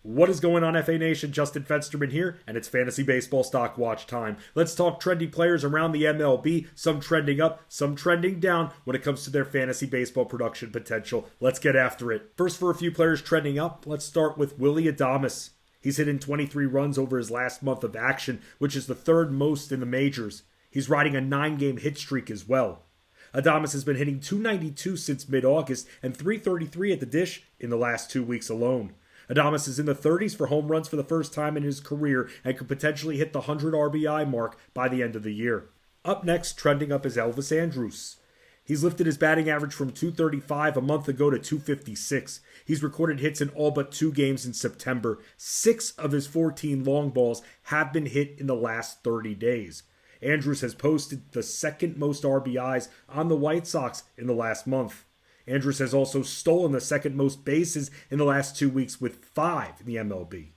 What is going on, FA Nation? Justin Fensterman here, and it's Fantasy Baseball Stock Watch time. Let's talk trendy players around the MLB, some trending up, some trending down when it comes to their fantasy baseball production potential. Let's get after it. First, for a few players trending up, let's start with Willy Andrus. He's hitting 23 runs over his last month of action, which is the third most in the majors. He's riding a 9-game hit streak as well. Adames has been hitting .292 since mid-August and .333 at the dish in the last 2 weeks alone. Adames is in the 30s for home runs for the first time in his career and could potentially hit the 100 RBI mark by the end of the year. Up next, trending up, is Elvis Andrus. He's lifted his batting average from .235 a month ago to .256. He's recorded hits in all but 2 games in September. 6 of his 14 long balls have been hit in the last 30 days. Andrus has posted the second most RBIs on the White Sox in the last month. Andrus has also stolen the second most bases in the last 2 weeks with 5 in the MLB.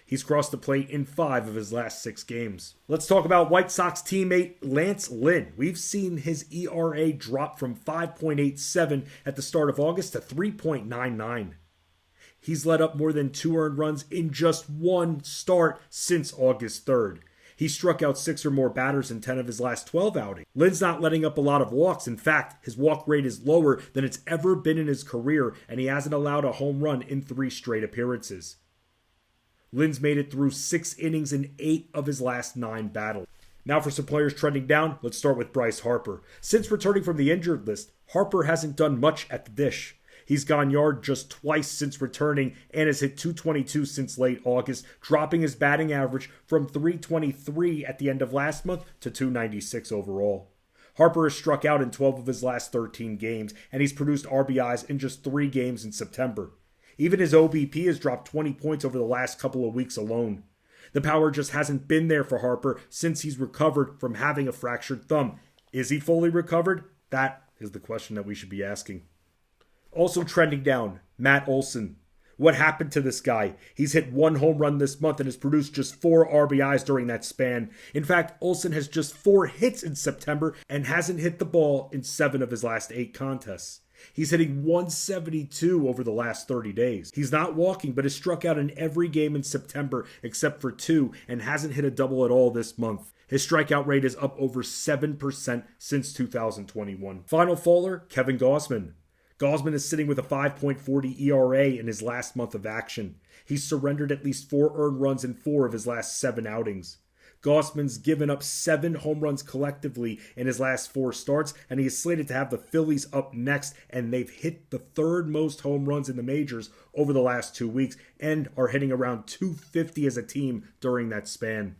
He's crossed the plate in 5 of his last 6 games. Let's talk about White Sox teammate Lynn. We've seen his ERA drop from 5.87 at the start of August to 3.99. He's let up more than 2 earned runs in just 1 start since August 3rd. He struck out 6 or more batters in 10 of his last 12 outings. Lynn's not letting up a lot of walks. In fact, his walk rate is lower than it's ever been in his career, and he hasn't allowed a home run in 3 straight appearances. Lynn's made it through 6 innings in 8 of his last 9 battles. Now for some players trending down, let's start with Bryce Harper. Since returning from the injured list, Harper hasn't done much at the dish. He's gone yard just twice since returning and has hit .222 since late August, dropping his batting average from .323 at the end of last month to .296 overall. Harper has struck out in 12 of his last 13 games, and he's produced RBIs in just 3 games in September. Even his OBP has dropped 20 points over the last couple of weeks alone. The power just hasn't been there for Harper since he's recovered from having a fractured thumb. Is he fully recovered? That is the question that we should be asking. Also trending down, Olson. What happened to this guy? He's hit 1 home run this month and has produced just 4 RBIs during that span. In fact, Olson has just 4 hits in September and hasn't hit the ball in 7 of his last 8 contests. He's hitting .172 over the last 30 days. He's not walking, but has struck out in every game in September except for 2 and hasn't hit a double at all this month. His strikeout rate is up over 7% since 2021. Final faller, Gausman. Gausman is sitting with a 5.40 ERA in his last month of action. He's surrendered at least 4 earned runs in 4 of his last 7 outings. Gausman's given up 7 home runs collectively in his last 4 starts, and he is slated to have the Phillies up next, and they've hit the 3rd most home runs in the majors over the last 2 weeks and are hitting around .250 as a team during that span.